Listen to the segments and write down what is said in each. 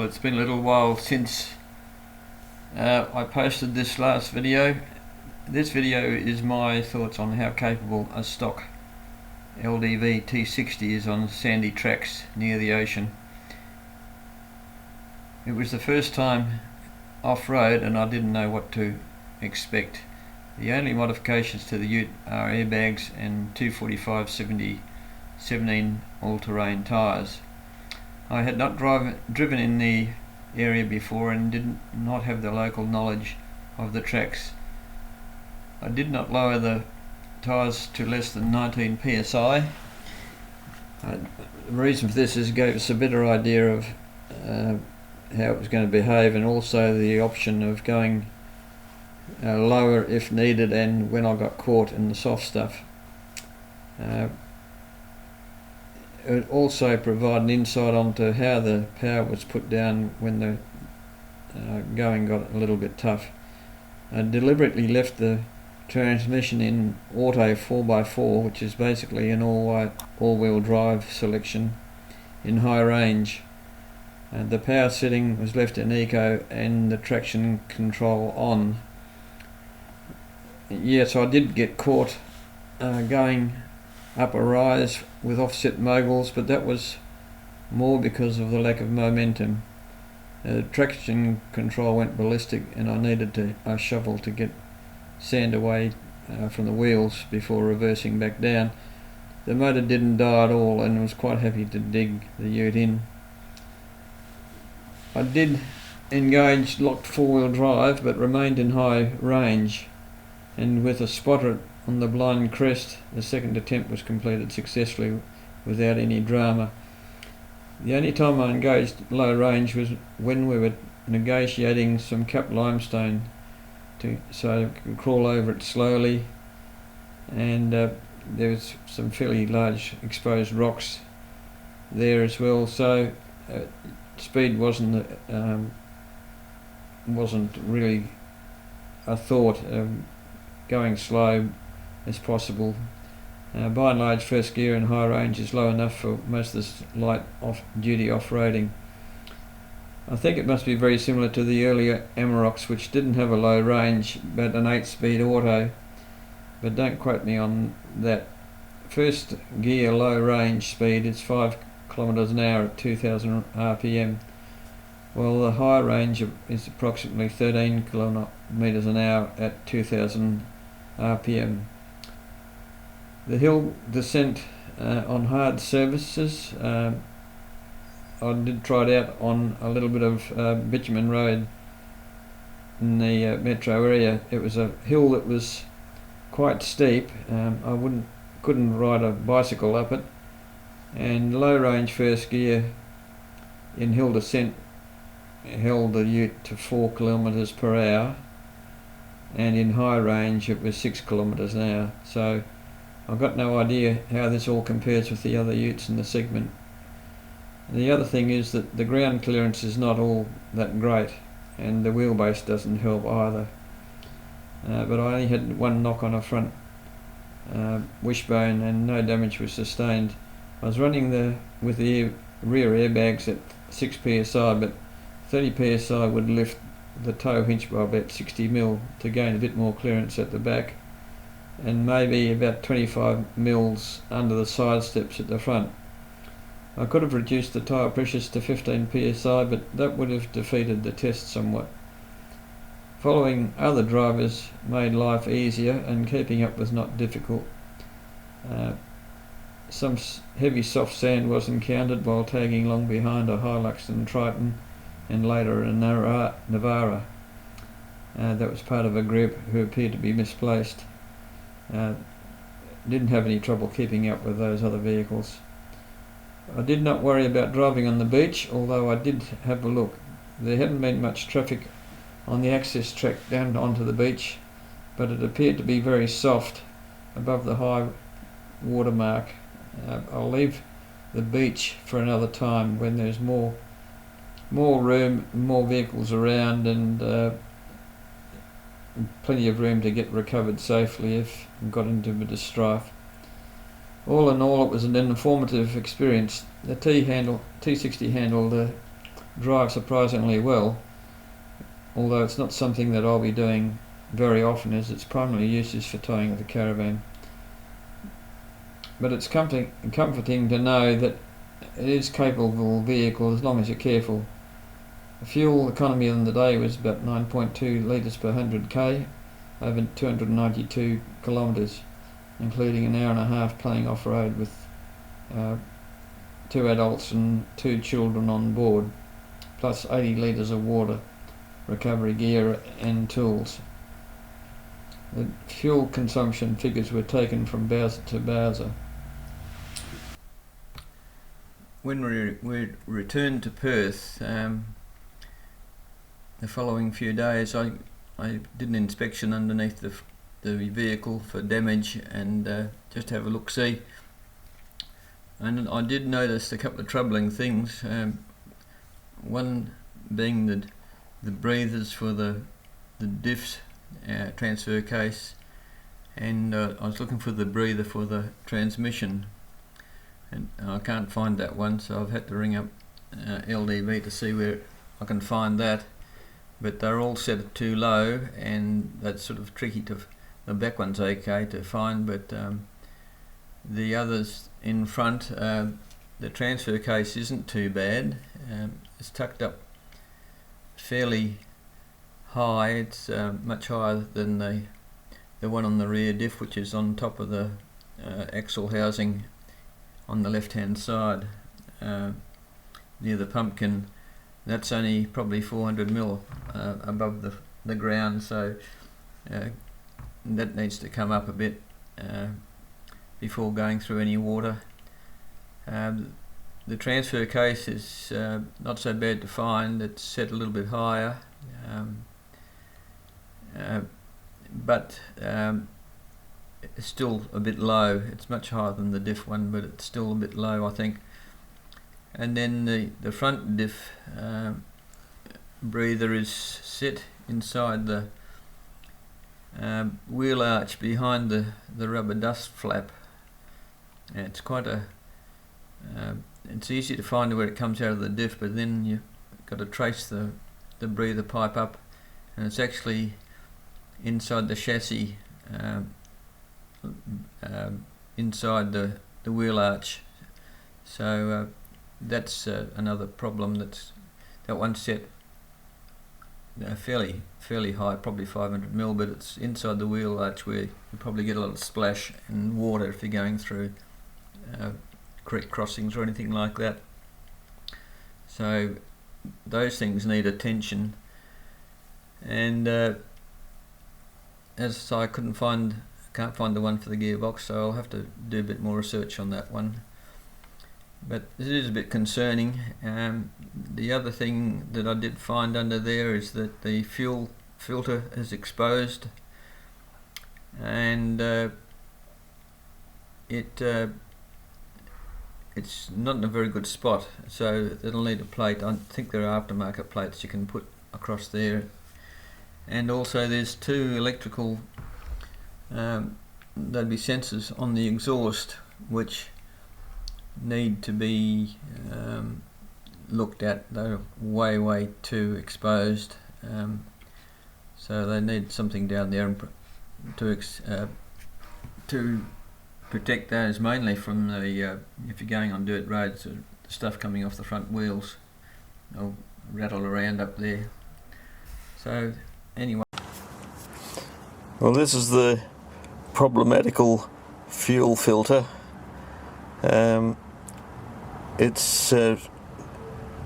It's been a little while since I posted this last video. This video is my thoughts on how capable a stock Ldv T60 is on sandy tracks near the ocean. It was the first time off-road and I didn't know what to expect. The only modifications to the ute are airbags and 245/70 17 all-terrain tyres. I had not driven in the area before and did not have the local knowledge of the tracks. I did not lower the tyres to less than 19 psi. The reason for this is it gave us a better idea of how it was going to behave, and also the option of going lower if needed and when I got caught in the soft stuff. It also provided an insight onto how the power was put down when the going got a little bit tough. I deliberately left the transmission in auto 4x4, which is basically an all-wheel drive selection in high range. The power setting was left in eco and the traction control on. Yes, I did get caught going up a rise with offset moguls, but that was more because of the lack of momentum. Traction control went ballistic and I needed a shovel to get sand away from the wheels before reversing back down. The motor didn't die at all and was quite happy to dig the ute in. I did engage locked four-wheel drive but remained in high range, and with a spotter on the blind crest, the second attempt was completed successfully without any drama. The only time I engaged low range was when we were negotiating some cap limestone so I could crawl over it slowly, and there was some fairly large exposed rocks there as well, so speed wasn't really a thought. Going slow as possible. By and large, first gear in high range is low enough for most of this light duty off-roading. I think it must be very similar to the earlier Amaroks, which didn't have a low range but an 8-speed auto, but don't quote me on that. First gear low range speed is 5 kilometers an hour at 2000 rpm, while the high range is approximately 13 kilometers an hour at 2000 rpm. The hill descent on hard surfaces, I did try it out on a little bit of bitumen road in the metro area. It was a hill that was quite steep. I couldn't ride a bicycle up it, and low range first gear in hill descent held the ute to 4 kilometers per hour, and in high range it was 6 kilometers an hour. So I've got no idea how this all compares with the other utes in the segment. And the other thing is that the ground clearance is not all that great, and the wheelbase doesn't help either. But I only had one knock on a front wishbone and no damage was sustained. I was running with the rear airbags at 6 psi, but 30 psi would lift the tow hinge by about 60 mil to gain a bit more clearance at the back, and maybe about 25 mils under the side steps at the front. I could have reduced the tyre pressures to 15 psi, but that would have defeated the test somewhat. Following other drivers made life easier, and keeping up was not difficult. Some heavy soft sand was encountered while tagging along behind a Hilux and Triton, and later a Navara. That was part of a group who appeared to be misplaced. Didn't have any trouble keeping up with those other vehicles. I did not worry about driving on the beach, although I did have a look. There hadn't been much traffic on the access track down onto the beach, but it appeared to be very soft above the high water mark. I'll leave the beach for another time when there's more room, more vehicles around, and plenty of room to get recovered safely if I got into a bit of strife. All in all, it was an informative experience. The T60 handled drive surprisingly well, although it's not something that I'll be doing very often, as its primary use is for towing of the caravan. But it's comforting to know that it is capable vehicle as long as you're careful. The fuel economy on the day was about 9.2 litres per 100k over 292 kilometres, including an hour and a half playing off-road with 2 adults and 2 children on board, plus 80 litres of water, recovery gear and tools. The fuel consumption figures were taken from Bowser to Bowser. When we returned to Perth, the following few days, I did an inspection underneath the vehicle for damage and just have a look-see. And I did notice a couple of troubling things. One being the breathers for the diffs transfer case, and I was looking for the breather for the transmission, and I can't find that one, so I've had to ring up Ldv to see where I can find that. But they're all set at too low, and that's sort of tricky to. The back one's okay to find, but the others in front, the transfer case isn't too bad. It's tucked up fairly high. It's much higher than the one on the rear diff, which is on top of the axle housing on the left hand side near the pumpkin. That's only probably 400 mil above the ground, so that needs to come up a bit before going through any water. The transfer case is not so bad to find. It's set a little bit higher, but it's still a bit low. It's much higher than the diff one, but it's still a bit low, I think. And then the front diff breather is set inside the wheel arch behind the rubber dust flap. And it's quite it's easy to find where it comes out of the diff, but then you've got to trace the breather pipe up, and it's actually inside the chassis, inside the wheel arch. So that's another problem. That one's set fairly high, probably 500 mil, but it's inside the wheel arch where you probably get a lot of splash and water if you're going through creek crossings or anything like that. So those things need attention, and as I can't find the one for the gearbox, so I'll have to do a bit more research on that one. But it is a bit concerning. The other thing that I did find under there is that the fuel filter is exposed, and it's not in a very good spot, so it'll need a plate. I think there are aftermarket plates you can put across there. And also there's 2 electrical there'd be sensors on the exhaust which need to be looked at. They're way too exposed, so they need something down there to protect those, mainly from the if you're going on dirt roads, the stuff coming off the front wheels will rattle around up there. So anyway, well, this is the problematical fuel filter. It's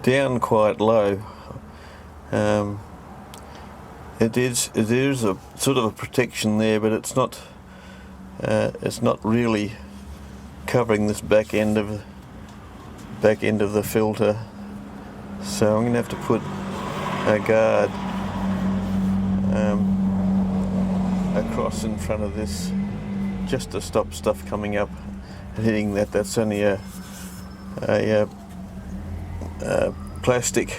down quite low. It is a sort of a protection there, but it's not really covering this back end of the filter. So I'm going to have to put a guard across in front of this just to stop stuff coming up and hitting that. That's only a plastic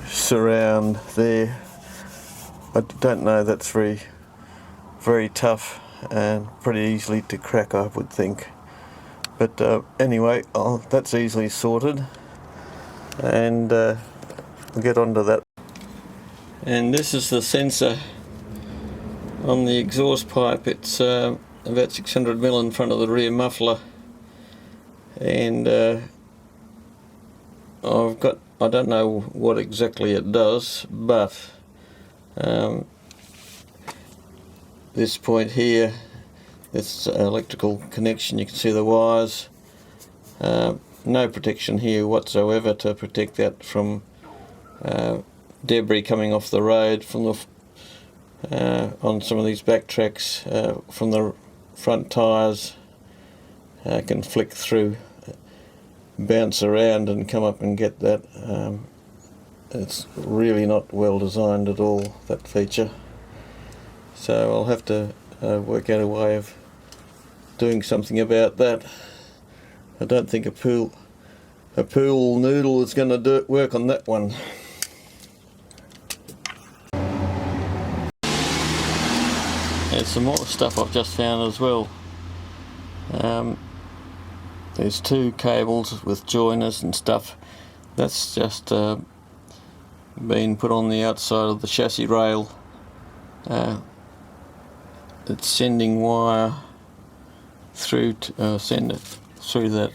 surround there. I don't know, that's very tough and pretty easily to crack, I would think. But anyway, that's easily sorted, and we'll get on to that. And this is the sensor on the exhaust pipe. It's about 600mm in front of the rear muffler, and I don't know what exactly it does, but this point here, this electrical connection, you can see the wires. No protection here whatsoever to protect that from debris coming off the road from the on some of these back tracks from the front tyres. Can flick through, bounce around and come up and get that. It's really not well designed at all, that feature. So I'll have to work out a way of doing something about that. I don't think a pool noodle is going to work on that one. There's some more stuff I've just found as well. There's two cables with joiners and stuff. That's just been put on the outside of the chassis rail. It's sending wire through to send it through that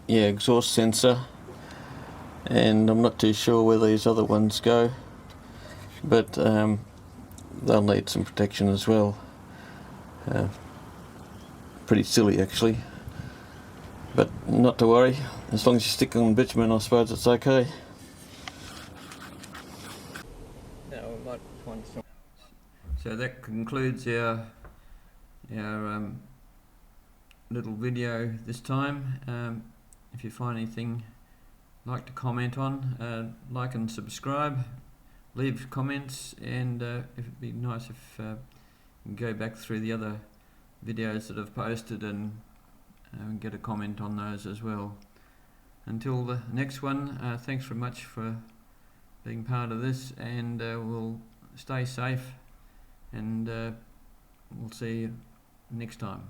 exhaust sensor, and I'm not too sure where these other ones go, but they'll need some protection as well. Pretty silly actually, but not to worry, as long as you stick on bitumen I suppose it's okay. So that concludes our little video this time. If you find anything you'd like to comment on, like and subscribe, leave comments, and it'd be nice if you can go back through the other videos that I've posted and get a comment on those as well. Until the next one, thanks very much for being part of this, and we'll stay safe, and we'll see you next time.